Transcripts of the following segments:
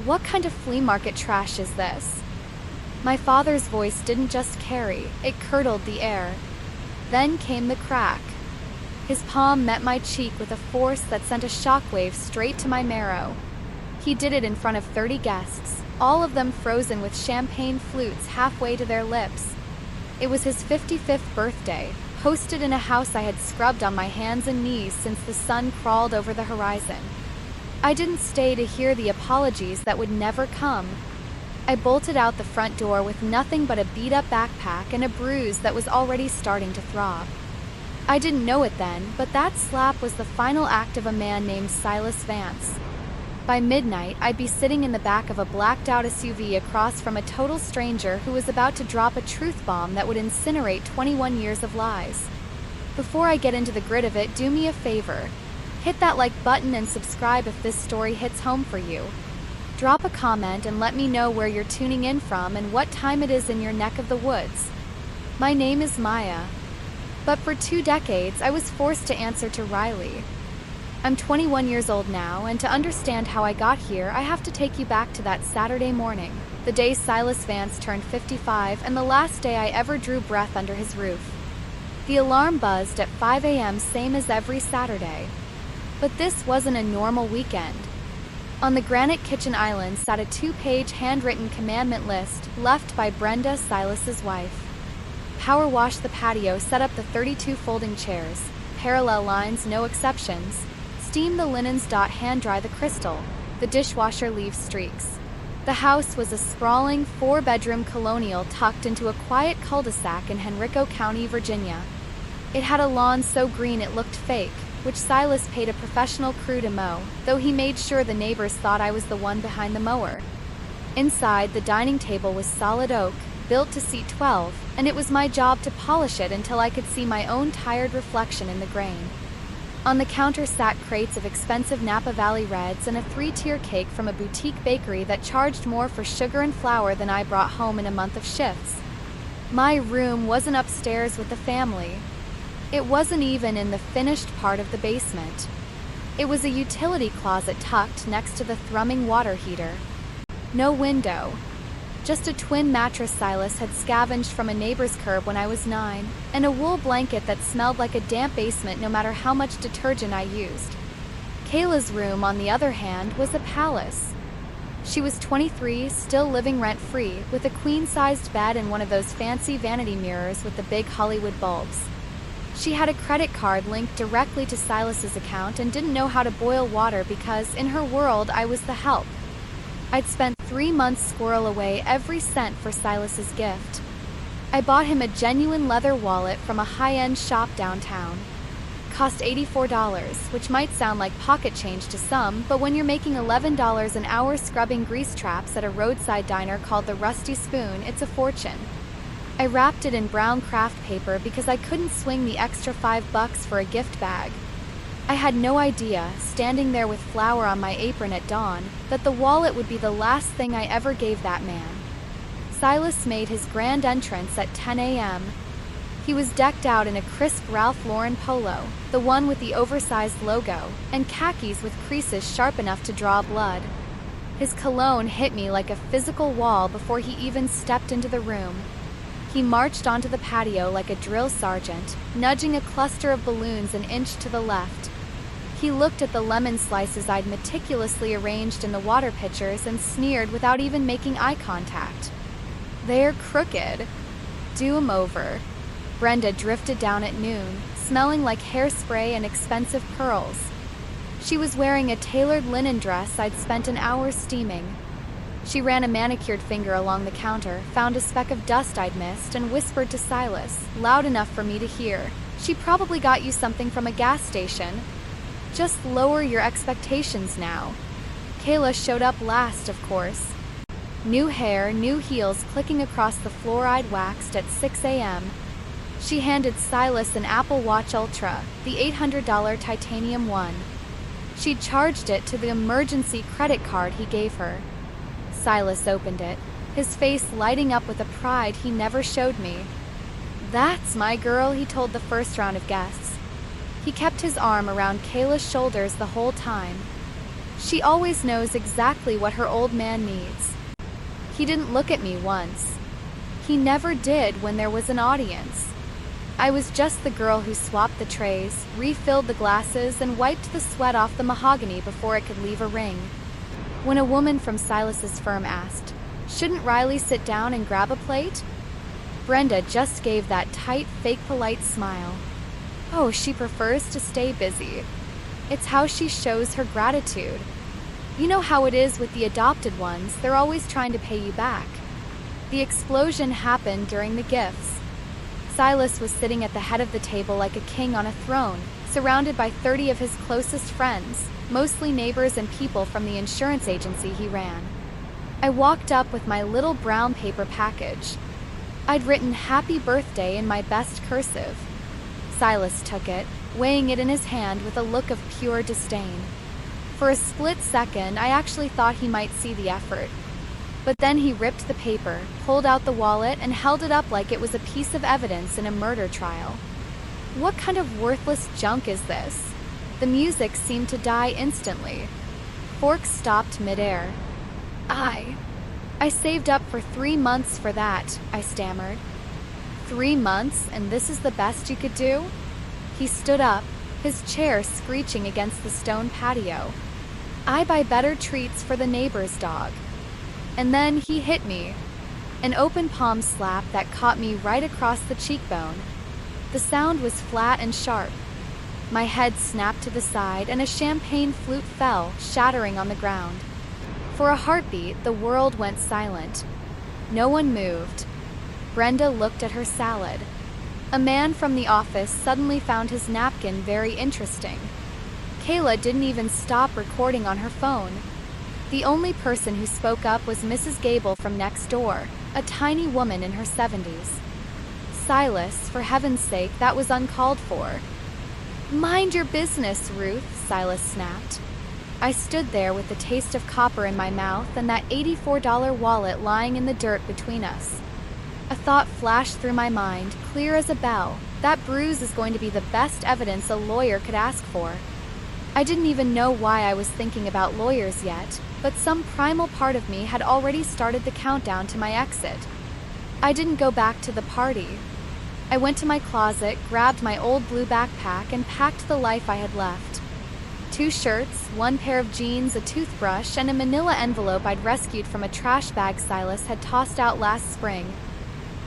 What kind of flea market trash is this? My father's voice didn't just carry, it curdled the air. Then came the crack. His palm met my cheek with a force that sent a shockwave straight to my marrow. He did it in front of 30 guests, all of them frozen with champagne flutes halfway to their lips. It was his 55th birthday, hosted in a house I had scrubbed on my hands and knees since the sun crawled over the horizon. I didn't stay to hear the apologies that would never come. I bolted out the front door with nothing but a beat-up backpack and a bruise that was already starting to throb. I didn't know it then, but that slap was the final act of a man named Silas Vance. By midnight, I'd be sitting in the back of a blacked-out SUV across from a total stranger who was about to drop a truth bomb that would incinerate 21 years of lies. Before I get into the grit of it, do me a favor. Hit that like button and subscribe if this story hits home for you. Drop a comment and let me know where you're tuning in from and what time it is in your neck of the woods. My name is Maya. But for 2 decades, I was forced to answer to Riley. I'm 21 years old now, and to understand how I got here, I have to take you back to that Saturday morning, the day Silas Vance turned 55 and the last day I ever drew breath under his roof. The alarm buzzed at 5 a.m., same as every Saturday. But this wasn't a normal weekend. On the granite kitchen island sat a 2-page handwritten commandment list left by Brenda, Silas's wife. Power wash the patio, set up the 32 folding chairs, parallel lines, no exceptions. Steam the linens. Hand dry the crystal. The dishwasher leaves streaks. The house was a sprawling 4-bedroom colonial tucked into a quiet cul-de-sac in Henrico County, Virginia. It had a lawn so green it looked fake, which Silas paid a professional crew to mow, though he made sure the neighbors thought I was the one behind the mower. Inside, the dining table was solid oak, built to seat 12, and it was my job to polish it until I could see my own tired reflection in the grain. On the counter sat crates of expensive Napa Valley Reds and a 3-tier cake from a boutique bakery that charged more for sugar and flour than I brought home in a month of shifts. My room wasn't upstairs with the family. It wasn't even in the finished part of the basement. It was a utility closet tucked next to the thrumming water heater. No window. Just a twin mattress Silas had scavenged from a neighbor's curb when I was 9, and a wool blanket that smelled like a damp basement no matter how much detergent I used. Kayla's room, on the other hand, was a palace. She was 23, still living rent-free, with a queen-sized bed and one of those fancy vanity mirrors with the big Hollywood bulbs. She had a credit card linked directly to Silas's account and didn't know how to boil water because, in her world, I was the help. I'd spent 3 months squirrel away every cent for Silas's gift. I bought him a genuine leather wallet from a high-end shop downtown. Cost $84, which might sound like pocket change to some, but when you're making $11 an hour scrubbing grease traps at a roadside diner called the Rusty Spoon, it's a fortune. I wrapped it in brown craft paper because I couldn't swing the extra $5 for a gift bag. I had no idea, standing there with flour on my apron at dawn, that the wallet would be the last thing I ever gave that man. Silas made his grand entrance at 10 a.m. He was decked out in a crisp Ralph Lauren polo, the one with the oversized logo, and khakis with creases sharp enough to draw blood. His cologne hit me like a physical wall before he even stepped into the room. He marched onto the patio like a drill sergeant, nudging a cluster of balloons an inch to the left. He looked at the lemon slices I'd meticulously arranged in the water pitchers and sneered without even making eye contact. "They're crooked. Do 'em over." Brenda drifted down at noon, smelling like hairspray and expensive pearls. She was wearing a tailored linen dress I'd spent an hour steaming. She ran a manicured finger along the counter, found a speck of dust I'd missed, and whispered to Silas, loud enough for me to hear, "She probably got you something from a gas station. Just lower your expectations now." Kayla showed up last, of course. New hair, new heels clicking across the floor I'd waxed at 6 a.m. She handed Silas an Apple Watch Ultra, the $800 titanium one. She'd charged it to the emergency credit card he gave her. Silas opened it, his face lighting up with a pride he never showed me. "That's my girl," he told the first round of guests. He kept his arm around Kayla's shoulders the whole time. She always knows exactly what her old man needs. He didn't look at me once. He never did when there was an audience. I was just the girl who swapped the trays, refilled the glasses, and wiped the sweat off the mahogany before it could leave a ring. When a woman from Silas's firm asked, "Shouldn't Riley sit down and grab a plate?" Brenda just gave that tight, fake polite smile. Oh, she prefers to stay busy. It's how she shows her gratitude. You know how it is with the adopted ones, they're always trying to pay you back. The explosion happened during the gifts. Silas was sitting at the head of the table like a king on a throne, surrounded by 30 of his closest friends, mostly neighbors and people from the insurance agency he ran. I walked up with my little brown paper package. I'd written "Happy Birthday" in my best cursive. Silas took it, weighing it in his hand with a look of pure disdain. For a split second, I actually thought he might see the effort. But then he ripped the paper, pulled out the wallet, and held it up like it was a piece of evidence in a murder trial. What kind of worthless junk is this? The music seemed to die instantly. Forks stopped midair. I saved up for 3 months for that, I stammered. 3 months, and this is the best you could do? He stood up, his chair screeching against the stone patio. I buy better treats for the neighbor's dog. And then he hit me. An open palm slap that caught me right across the cheekbone. The sound was flat and sharp. My head snapped to the side and a champagne flute fell, shattering on the ground. For a heartbeat, the world went silent. No one moved. Brenda looked at her salad. A man from the office suddenly found his napkin very interesting. Kayla didn't even stop recording on her phone. The only person who spoke up was Mrs. Gable from next door, a tiny woman in her 70s. Silas, for heaven's sake, that was uncalled for. "Mind your business, Ruth," Silas snapped. I stood there with the taste of copper in my mouth and that $84 wallet lying in the dirt between us. A thought flashed through my mind, clear as a bell. That bruise is going to be the best evidence a lawyer could ask for. I didn't even know why I was thinking about lawyers yet, but some primal part of me had already started the countdown to my exit. I didn't go back to the party. I went to my closet, grabbed my old blue backpack, and packed the life I had left. 2 shirts, 1 pair of jeans, a toothbrush, and a manila envelope I'd rescued from a trash bag Silas had tossed out last spring.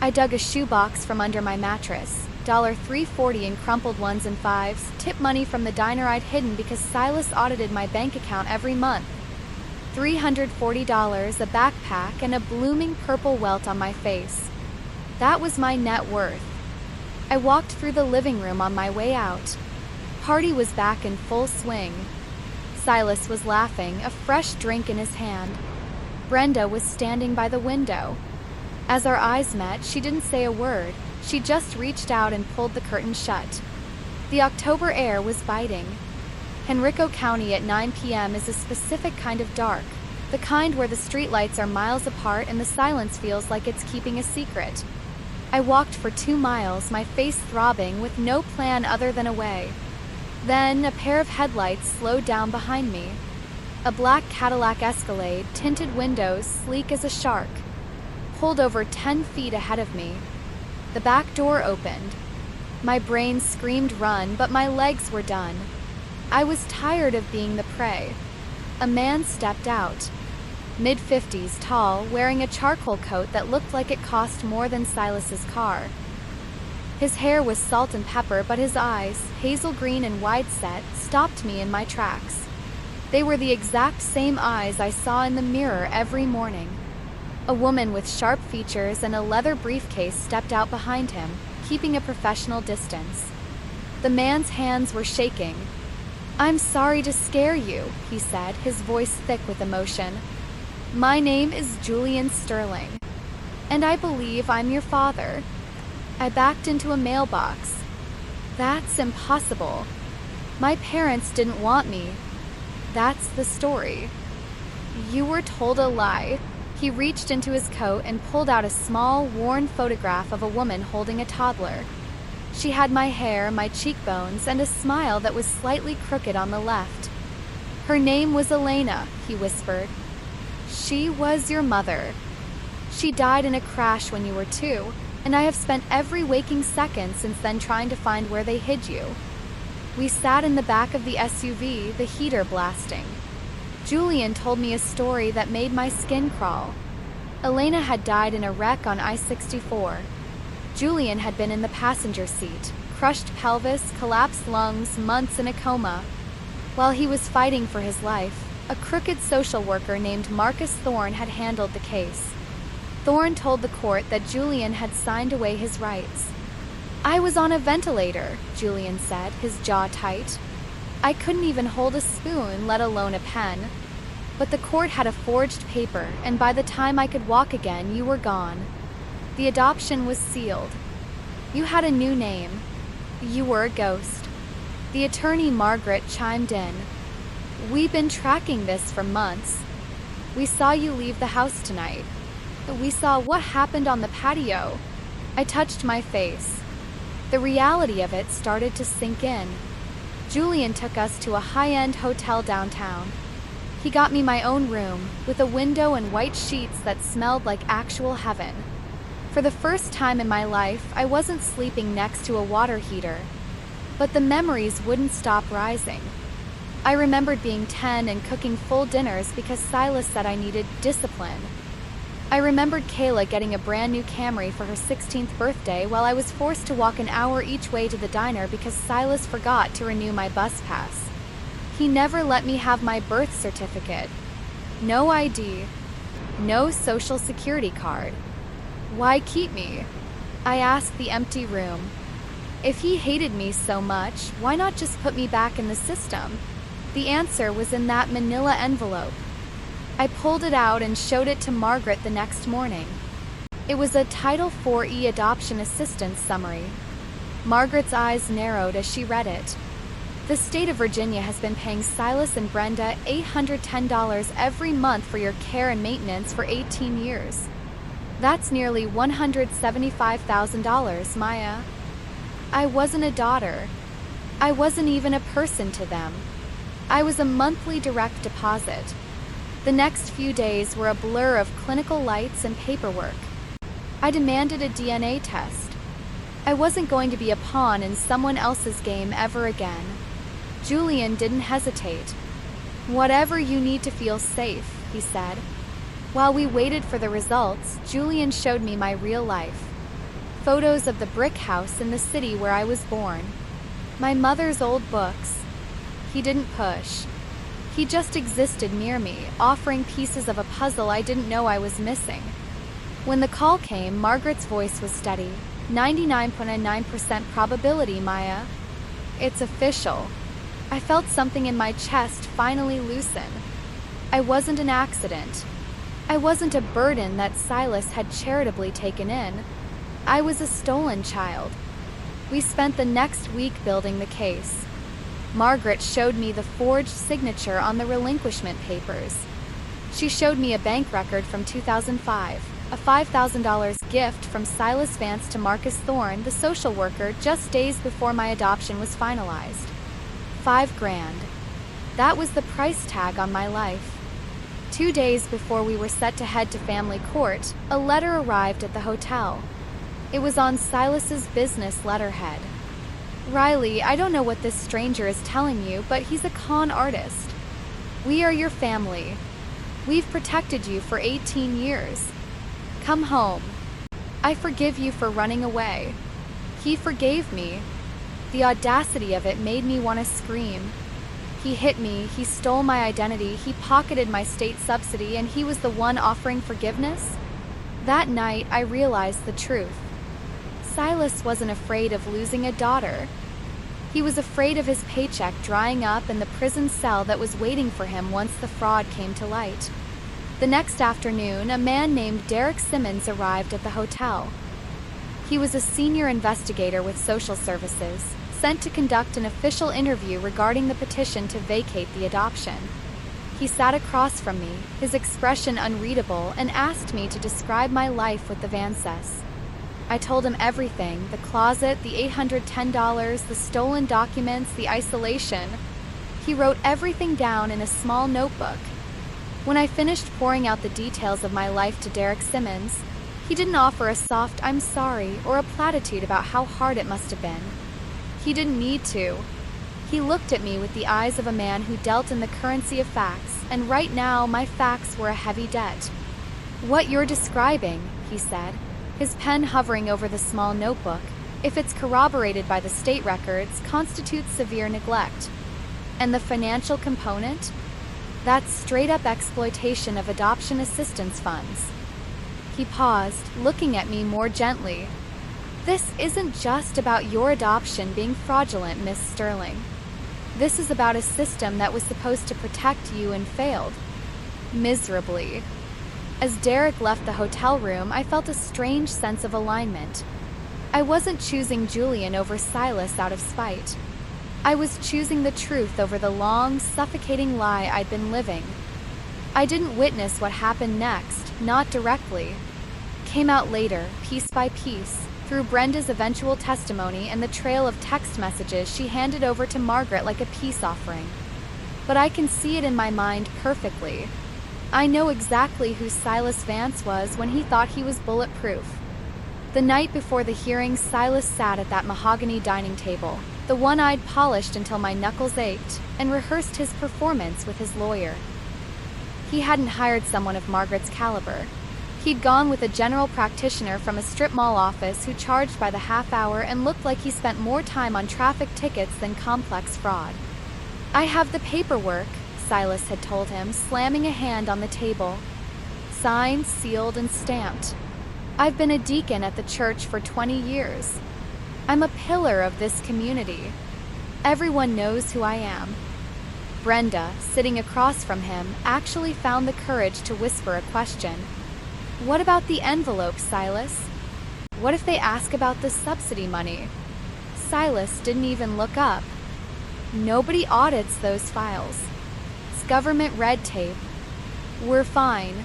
I dug a shoebox from under my mattress. $3.40 in crumpled 1s and 5s, tip money from the diner I'd hidden because Silas audited my bank account every month. $340, a backpack, and a blooming purple welt on my face. That was my net worth. I walked through the living room on my way out. Party was back in full swing. Silas was laughing, a fresh drink in his hand. Brenda was standing by the window. As our eyes met, she didn't say a word. She just reached out and pulled the curtain shut. The October air was biting. Henrico County at 9 p.m. is a specific kind of dark, the kind where the streetlights are miles apart and the silence feels like it's keeping a secret. I walked for 2 miles, my face throbbing, with no plan other than away. Then a pair of headlights slowed down behind me. A black Cadillac Escalade, tinted windows, sleek as a shark, pulled over 10 feet ahead of me. The back door opened. My brain screamed run, but my legs were done. I was tired of being the prey. A man stepped out. Mid-50s, tall, wearing a charcoal coat that looked like it cost more than Silas's car. His hair was salt and pepper, but his eyes, hazel green and wide-set, stopped me in my tracks. They were the exact same eyes I saw in the mirror every morning. A woman with sharp features and a leather briefcase stepped out behind him, keeping a professional distance. The man's hands were shaking. "I'm sorry to scare you," he said, his voice thick with emotion. "My name is Julian Sterling, and I believe I'm your father." I backed into a mailbox. That's impossible. My parents didn't want me. That's the story. You were told a lie. He reached into his coat and pulled out a small, worn photograph of a woman holding a toddler. She had my hair, my cheekbones, and a smile that was slightly crooked on the left. Her name was Elena, he whispered. She was your mother. She died in a crash when you were 2, and I have spent every waking second since then trying to find where they hid you. We sat in the back of the SUV, the heater blasting. Julian told me a story that made my skin crawl. Elena had died in a wreck on I-64. Julian had been in the passenger seat, crushed pelvis, collapsed lungs, months in a coma. While he was fighting for his life, a crooked social worker named Marcus Thorne had handled the case. Thorne told the court that Julian had signed away his rights. I was on a ventilator, Julian said, his jaw tight. I couldn't even hold a spoon, let alone a pen. But the court had a forged paper, and by the time I could walk again, you were gone. The adoption was sealed. You had a new name. You were a ghost. The attorney Margaret chimed in. We've been tracking this for months. We saw you leave the house tonight. We saw what happened on the patio. I touched my face. The reality of it started to sink in. Julian took us to a high-end hotel downtown. He got me my own room, with a window and white sheets that smelled like actual heaven. For the first time in my life, I wasn't sleeping next to a water heater. But the memories wouldn't stop rising. I remembered being 10 and cooking full dinners because Silas said I needed discipline. I remembered Kayla getting a brand new Camry for her 16th birthday while I was forced to walk an hour each way to the diner because Silas forgot to renew my bus pass. He never let me have my birth certificate. No ID. No social security card. Why keep me? I asked the empty room. If he hated me so much, why not just put me back in the system? The answer was in that manila envelope. I pulled it out and showed it to Margaret the next morning. It was a Title IV adoption assistance summary. Margaret's eyes narrowed as she read it. The state of Virginia has been paying Silas and Brenda $810 every month for your care and maintenance for 18 years. That's nearly $175,000, Maya. I wasn't a daughter. I wasn't even a person to them. I was a monthly direct deposit. The next few days were a blur of clinical lights and paperwork. I demanded a DNA test. I wasn't going to be a pawn in someone else's game ever again. Julian didn't hesitate. Whatever you need to feel safe, he said. While we waited for the results, Julian showed me my real life. Photos of the brick house in the city where I was born. My mother's old books. He didn't push. He just existed near me, offering pieces of a puzzle I didn't know I was missing. When the call came, Margaret's voice was steady. 99.9% probability, Maya. It's official. I felt something in my chest finally loosen. I wasn't an accident. I wasn't a burden that Silas had charitably taken in. I was a stolen child. We spent the next week building the case. Margaret showed me the forged signature on the relinquishment papers. She showed me a bank record from 2005, a $5,000 gift from Silas Vance to Marcus Thorne, the social worker, just days before my adoption was finalized. $5,000. That was the price tag on my life. 2 days before we were set to head to family court, a letter arrived at the hotel. It was on Silas's business letterhead. Riley, I don't know what this stranger is telling you, but he's a con artist. We are your family. We've protected you for 18 years. Come home. I forgive you for running away. He forgave me. The audacity of it made me want to scream. He hit me, he stole my identity, he pocketed my state subsidy, and he was the one offering forgiveness? That night, I realized the truth. Silas wasn't afraid of losing a daughter. He was afraid of his paycheck drying up in the prison cell that was waiting for him once the fraud came to light. The next afternoon, a man named Derek Simmons arrived at the hotel. He was a senior investigator with social services, sent to conduct an official interview regarding the petition to vacate the adoption. He sat across from me, his expression unreadable, and asked me to describe my life with the Vances. I told him everything, the closet, the $810, the stolen documents, the isolation. He wrote everything down in a small notebook. When I finished pouring out the details of my life to Derek Simmons, he didn't offer a soft "I'm sorry" or a platitude about how hard it must have been. He didn't need to. He looked at me with the eyes of a man who dealt in the currency of facts, and right now my facts were a heavy debt. "What you're describing," he said, his pen hovering over the small notebook, "if it's corroborated by the state records, constitutes severe neglect. And the financial component? That's straight-up exploitation of adoption assistance funds." He paused, looking at me more gently. "This isn't just about your adoption being fraudulent, Miss Sterling. This is about a system that was supposed to protect you and failed. Miserably." As Derek left the hotel room, I felt a strange sense of alignment. I wasn't choosing Julian over Silas out of spite. I was choosing the truth over the long, suffocating lie I'd been living. I didn't witness what happened next, not directly. Came out later, piece by piece, through Brenda's eventual testimony and the trail of text messages she handed over to Margaret like a peace offering. But I can see it in my mind perfectly. I know exactly who Silas Vance was when he thought he was bulletproof. The night before the hearing, Silas sat at that mahogany dining table, the one I'd polished until my knuckles ached, and rehearsed his performance with his lawyer. He hadn't hired someone of Margaret's caliber. He'd gone with a general practitioner from a strip mall office who charged by the half hour and looked like he spent more time on traffic tickets than complex fraud. "I have the paperwork," Silas had told him, slamming a hand on the table. "Signed, sealed, and stamped. I've been a deacon at the church for 20 years. I'm a pillar of this community. Everyone knows who I am." Brenda, sitting across from him, actually found the courage to whisper a question. "What about the envelope, Silas? What if they ask about the subsidy money?" Silas didn't even look up. "Nobody audits those files. It's government red tape. We're fine."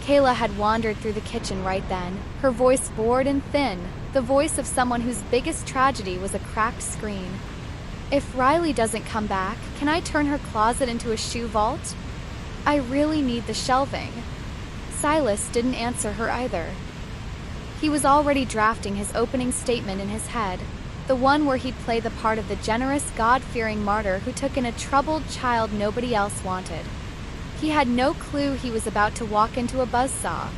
Kayla had wandered through the kitchen right then, her voice bored and thin, the voice of someone whose biggest tragedy was a cracked screen. "If Riley doesn't come back, can I turn her closet into a shoe vault? I really need the shelving." Silas didn't answer her either. He was already drafting his opening statement in his head, the one where he'd play the part of the generous, God-fearing martyr who took in a troubled child nobody else wanted. He had no clue he was about to walk into a buzzsaw.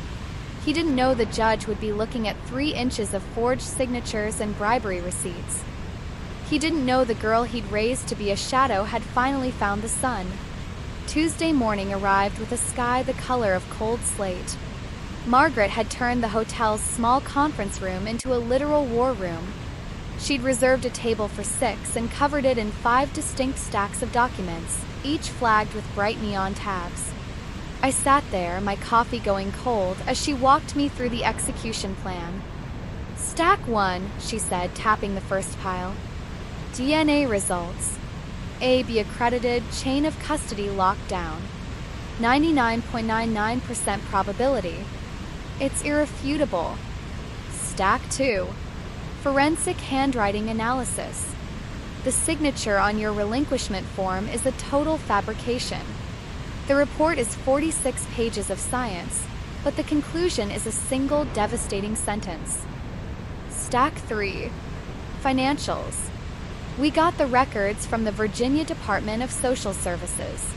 He didn't know the judge would be looking at 3 inches of forged signatures and bribery receipts. He didn't know the girl he'd raised to be a shadow had finally found the sun. Tuesday morning arrived with a sky the color of cold slate. Margaret had turned the hotel's small conference room into a literal war room. She'd reserved a table for 6 and covered it in 5 distinct stacks of documents, each flagged with bright neon tabs. I sat there, my coffee going cold, as she walked me through the execution plan. "Stack 1, she said, tapping the first pile. "DNA results. A-B accredited, chain of custody locked down. 99.99% probability. It's irrefutable." "Stack 2. Forensic handwriting analysis. The signature on your relinquishment form is a total fabrication. The report is 46 pages of science, but the conclusion is a single devastating sentence." "Stack 3. Financials. We got the records from the Virginia Department of Social Services.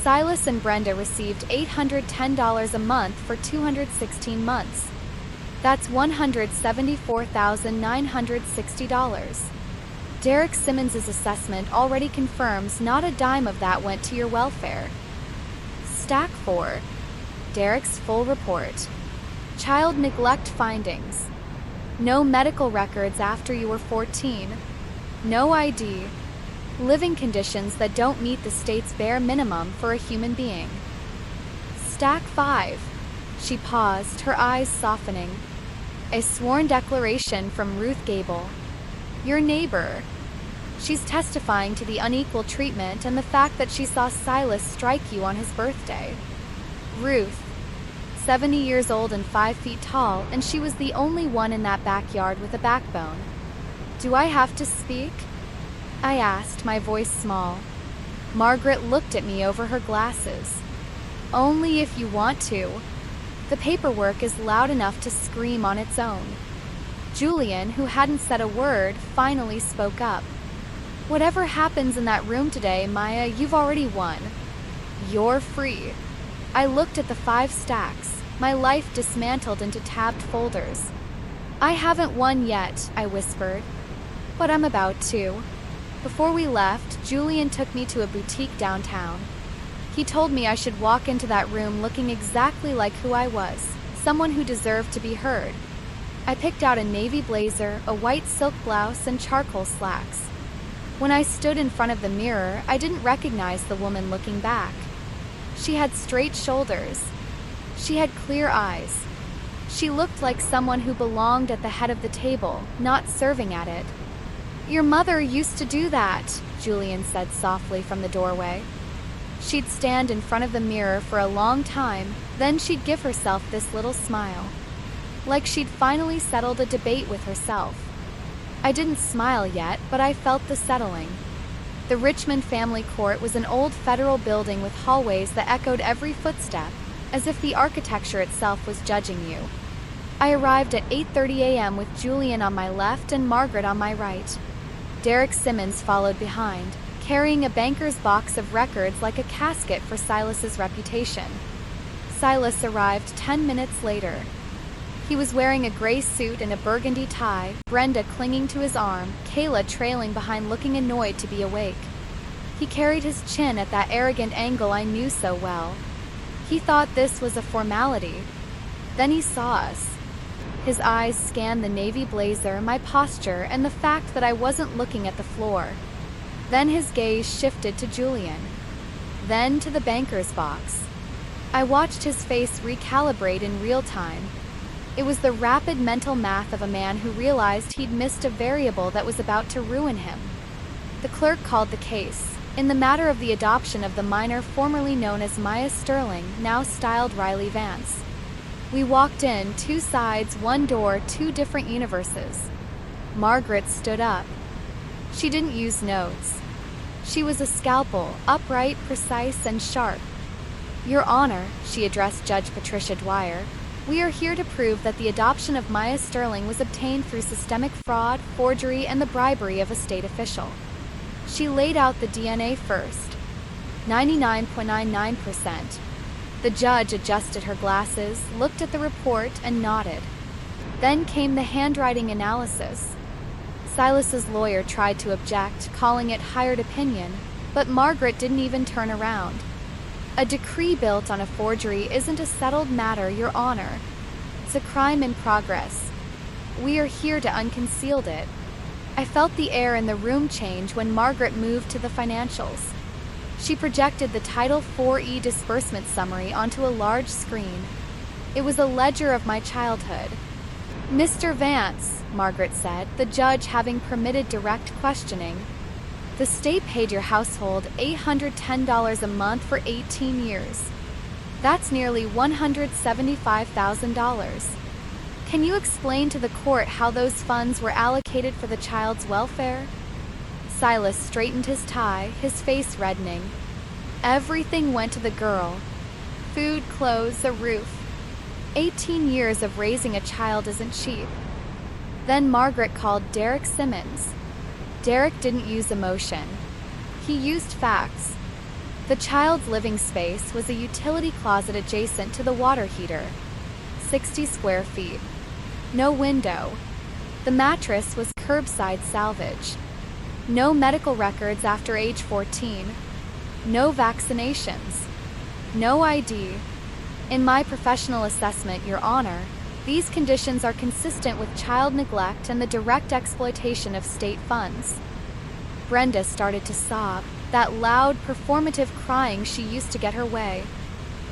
Silas and Brenda received $810 a month for 216 months. That's $174,960. Derek Simmons' assessment already confirms not a dime of that went to your welfare." Stack 4. Derek's full report. Child neglect findings. No medical records after you were 14. No ID. Living conditions that don't meet the state's bare minimum for a human being. Stack 5. She paused, her eyes softening. A sworn declaration from Ruth Gable, your neighbor. She's testifying to the unequal treatment and the fact that she saw Silas strike you on his birthday. Ruth, 70 years old and 5 feet tall, and she was the only one in that backyard with a backbone. "Do I have to speak?" I asked, my voice small. Margaret looked at me over her glasses. Only if you want to. The paperwork is loud enough to scream on its own. Julian, who hadn't said a word, finally spoke up. Whatever happens in that room today, Maya, you've already won. You're free. I looked at the 5 stacks, my life dismantled into tabbed folders. I haven't won yet, I whispered. But I'm about to. Before we left, Julian took me to a boutique downtown. He told me I should walk into that room looking exactly like who I was, someone who deserved to be heard. I picked out a navy blazer, a white silk blouse, and charcoal slacks. When I stood in front of the mirror, I didn't recognize the woman looking back. She had straight shoulders. She had clear eyes. She looked like someone who belonged at the head of the table, not serving at it. Your mother used to do that, Julian said softly from the doorway. She'd stand in front of the mirror for a long time, then she'd give herself this little smile. Like she'd finally settled a debate with herself. I didn't smile yet, but I felt the settling. The Richmond family court was an old federal building with hallways that echoed every footstep, as if the architecture itself was judging you. I arrived at 8:30 a.m. with Julian on my left and Margaret on my right. Derek Simmons followed behind, carrying a banker's box of records like a casket for Silas's reputation. Silas arrived 10 minutes later. He was wearing a gray suit and a burgundy tie, Brenda clinging to his arm, Kayla trailing behind looking annoyed to be awake. He carried his chin at that arrogant angle I knew so well. He thought this was a formality. Then he saw us. His eyes scanned the navy blazer, my posture, and the fact that I wasn't looking at the floor. Then his gaze shifted to Julian. Then to the banker's box. I watched his face recalibrate in real time. It was the rapid mental math of a man who realized he'd missed a variable that was about to ruin him. The clerk called the case, in the matter of the adoption of the minor formerly known as Maya Sterling, now styled Riley Vance. We walked in, 2 sides, 1 door, 2 different universes. Margaret stood up. She didn't use notes. She was a scalpel, upright, precise, and sharp. Your Honor, she addressed Judge Patricia Dwyer, we are here to prove that the adoption of Maya Sterling was obtained through systemic fraud, forgery, and the bribery of a state official. She laid out the DNA first. 99.99%. The judge adjusted her glasses, looked at the report, and nodded. Then came the handwriting analysis. Silas's lawyer tried to object, calling it hired opinion, but Margaret didn't even turn around. A decree built on a forgery isn't a settled matter, Your Honor. It's a crime in progress. We are here to unconceal it. I felt the air in the room change when Margaret moved to the financials. She projected the Title 4E disbursement summary onto a large screen. It was a ledger of my childhood. Mr. Vance, Margaret said, the judge having permitted direct questioning. The state paid your household $810 a month for 18 years. That's nearly $175,000. Can you explain to the court how those funds were allocated for the child's welfare? Silas straightened his tie, his face reddening. Everything went to the girl. Food, clothes, a roof. 18 years of raising a child isn't cheap. Then Margaret called Derek Simmons. Derek didn't use emotion. He used facts. The child's living space was a utility closet adjacent to the water heater. 60 square feet. No window. The mattress was curbside salvage. No medical records after age 14. No vaccinations. No ID. In my professional assessment, Your Honor, these conditions are consistent with child neglect and the direct exploitation of state funds. Brenda started to sob, that loud, performative crying she used to get her way.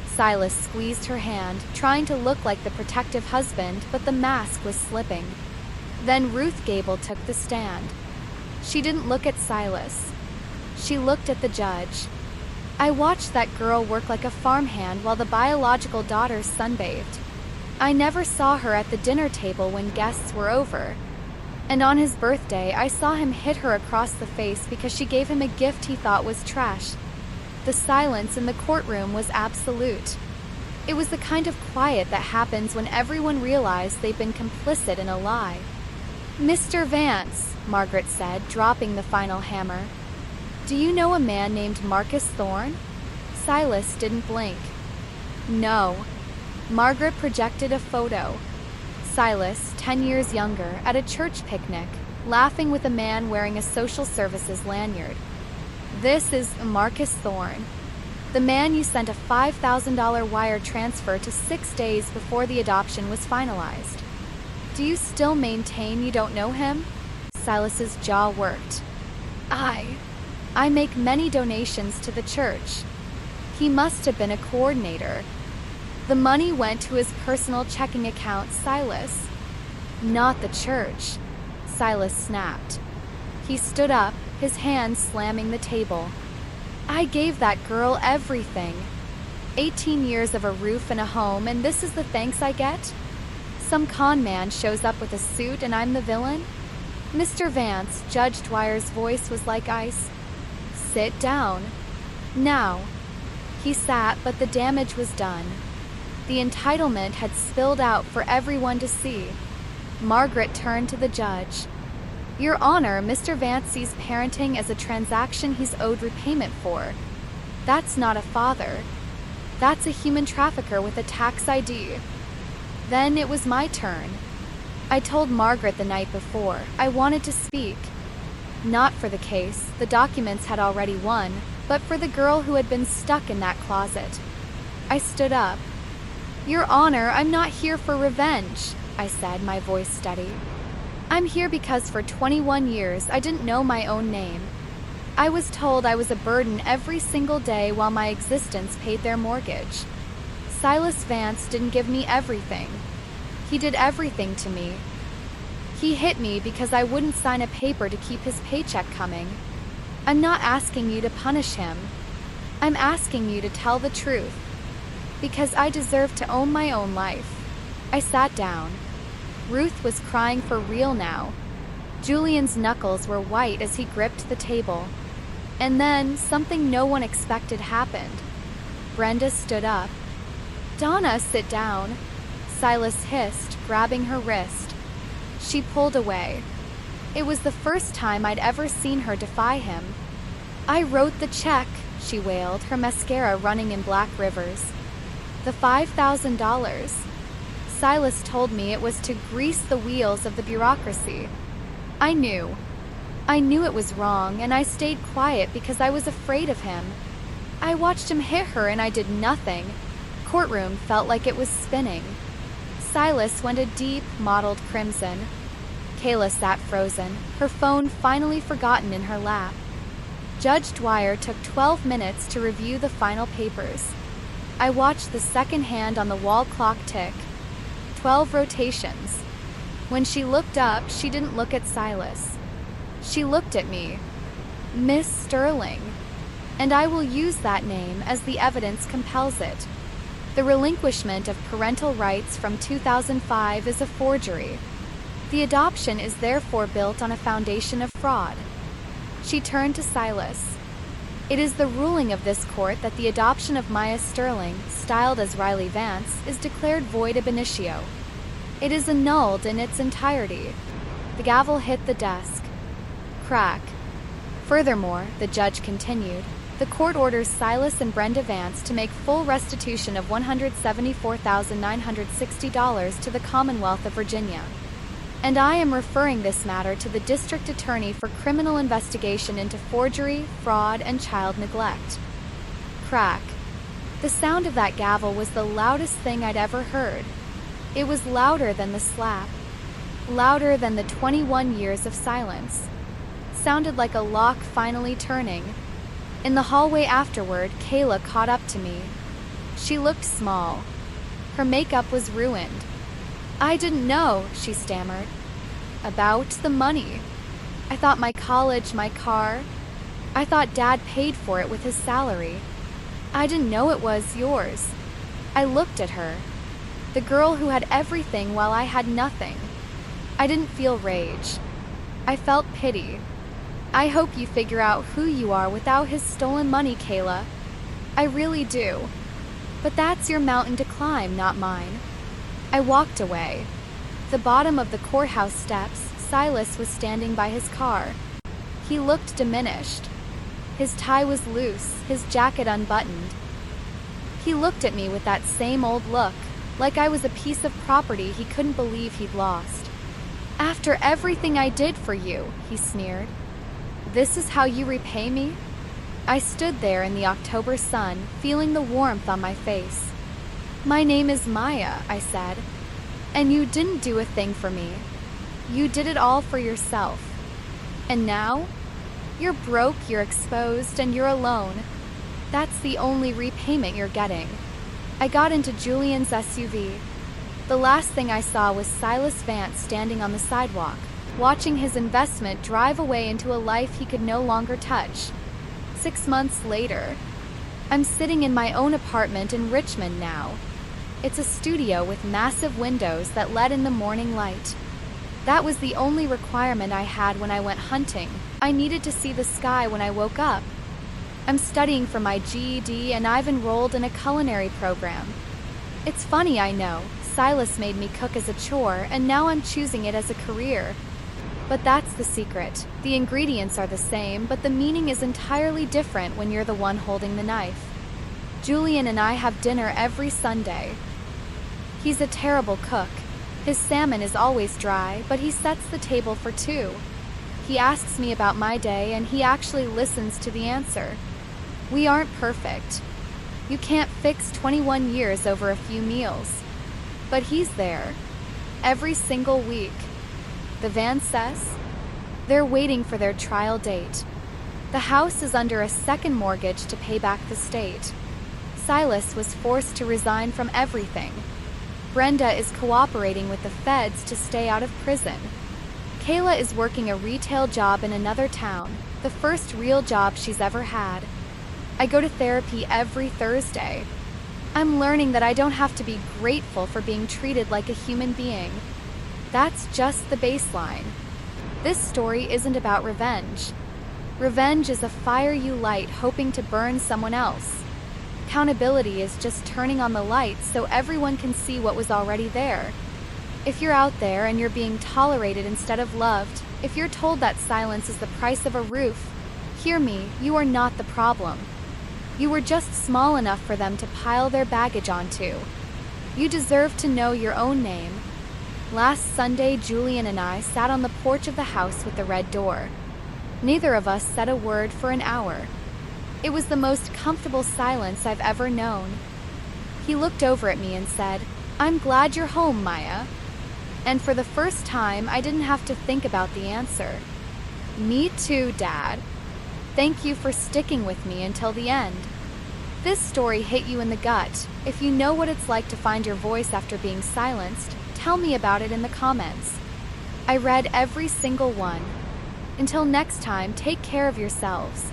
Silas squeezed her hand, trying to look like the protective husband, but the mask was slipping. Then Ruth Gable took the stand. She didn't look at Silas. She looked at the judge. I watched that girl work like a farmhand while the biological daughters sunbathed. I never saw her at the dinner table when guests were over. And on his birthday, I saw him hit her across the face because she gave him a gift he thought was trash, The silence in the courtroom was absolute. It was the kind of quiet that happens when everyone realizes they've been complicit in a lie. "Mr. Vance," Margaret said, dropping the final hammer. "Do you know a man named Marcus Thorne?" Silas didn't blink. "No." Margaret projected a photo. Silas, 10 years younger, at a church picnic, laughing with a man wearing a social services lanyard. "This is Marcus Thorne, the man you sent a $5,000 wire transfer to 6 days before the adoption was finalized. Do you still maintain you don't know him?" Silas's jaw worked. I make many donations to the church. He must have been a coordinator. The money went to his personal checking account, Silas. Not the church, Silas snapped. He stood up, his hands slamming the table. I gave that girl everything. 18 years of a roof and a home, and this is the thanks I get? Some con man shows up with a suit and I'm the villain? Mr. Vance, Judge Dwyer's voice was like ice. Sit down. Now. He sat, but the damage was done. The entitlement had spilled out for everyone to see. Margaret turned to the judge. Your Honor, Mr. Vance sees parenting as a transaction he's owed repayment for. That's not a father. That's a human trafficker with a tax ID. Then it was my turn. I told Margaret the night before I wanted to speak. Not for the case, the documents had already won, but for the girl who had been stuck in that closet. I stood up. Your Honor, I'm not here for revenge, I said, my voice steady. I'm here because for 21 years I didn't know my own name. I was told I was a burden every single day while my existence paid their mortgage. Silas Vance didn't give me everything. He did everything to me. He hit me because I wouldn't sign a paper to keep his paycheck coming. I'm not asking you to punish him. I'm asking you to tell the truth. Because I deserve to own my own life. I sat down. Ruth was crying for real now. Julian's knuckles were white as he gripped the table. And then, something no one expected happened. Brenda stood up. Donna, sit down. Silas hissed, grabbing her wrist. She pulled away. It was the first time I'd ever seen her defy him. I wrote the check, she wailed, her mascara running in black rivers. The $5,000. Silas told me it was to grease the wheels of the bureaucracy. I knew. I knew it was wrong, and I stayed quiet because I was afraid of him. I watched him hit her and I did nothing. Courtroom felt like it was spinning. Silas went a deep, mottled crimson. Kayla sat frozen, her phone finally forgotten in her lap. Judge Dwyer took 12 minutes to review the final papers. I watched the second hand on the wall clock tick. 12 rotations. When she looked up, she didn't look at Silas. She looked at me. Miss Sterling. And I will use that name as the evidence compels it. The relinquishment of parental rights from 2005 is a forgery. The adoption is therefore built on a foundation of fraud. She turned to Silas. It is the ruling of this court that the adoption of Maya Sterling, styled as Riley Vance, is declared void ab initio. It is annulled in its entirety. The gavel hit the desk. Crack. Furthermore, the judge continued, the court orders Silas and Brenda Vance to make full restitution of $174,960 to the Commonwealth of Virginia. And I am referring this matter to the district attorney for criminal investigation into forgery, fraud, and child neglect. Crack. The sound of that gavel was the loudest thing I'd ever heard. It was louder than the slap. Louder than the 21 years of silence. Sounded like a lock finally turning. In the hallway afterward, Kayla caught up to me. She looked small. Her makeup was ruined. I didn't know, she stammered. About the money. I thought my college, my car. I thought Dad paid for it with his salary. I didn't know it was yours. I looked at her. The girl who had everything while I had nothing. I didn't feel rage. I felt pity. I hope you figure out who you are without his stolen money, Kayla. I really do. But that's your mountain to climb, not mine. I walked away. The bottom of the courthouse steps, Silas was standing by his car. He looked diminished. His tie was loose, his jacket unbuttoned. He looked at me with that same old look, like I was a piece of property he couldn't believe he'd lost. After everything I did for you, he sneered. This is how you repay me? I stood there in the October sun, feeling the warmth on my face. My name is Maya, I said. And you didn't do a thing for me. You did it all for yourself. And now? You're broke, you're exposed, and you're alone. That's the only repayment you're getting. I got into Julian's SUV. The last thing I saw was Silas Vance standing on the sidewalk, watching his investment drive away into a life he could no longer touch. 6 months later, I'm sitting in my own apartment in Richmond now. It's a studio with massive windows that let in the morning light. That was the only requirement I had when I went hunting. I needed to see the sky when I woke up. I'm studying for my GED and I've enrolled in a culinary program. It's funny, I know. Silas made me cook as a chore and now I'm choosing it as a career. But that's the secret. The ingredients are the same, but the meaning is entirely different when you're the one holding the knife. Julian and I have dinner every Sunday. He's a terrible cook. His salmon is always dry, but he sets the table for two. He asks me about my day and he actually listens to the answer. We aren't perfect. You can't fix 21 years over a few meals. But he's there. Every single week. The Vances? They're waiting for their trial date. The house is under a second mortgage to pay back the state. Silas was forced to resign from everything. Brenda is cooperating with the feds to stay out of prison. Kayla is working a retail job in another town, the first real job she's ever had. I go to therapy every Thursday. I'm learning that I don't have to be grateful for being treated like a human being. That's just the baseline. This story isn't about revenge. Revenge is a fire you light hoping to burn someone else. Accountability is just turning on the lights so everyone can see what was already there. If you're out there and you're being tolerated instead of loved, if you're told that silence is the price of a roof, hear me, you are not the problem. You were just small enough for them to pile their baggage onto. You deserve to know your own name. Last Sunday, Julian and I sat on the porch of the house with the red door. Neither of us said a word for an hour. It was the most comfortable silence I've ever known. He looked over at me and said, "I'm glad you're home, Maya." And for the first time, I didn't have to think about the answer. Me too, Dad. Thank you for sticking with me until the end. This story hit you in the gut. If you know what it's like to find your voice after being silenced, tell me about it in the comments. I read every single one. Until next time, take care of yourselves.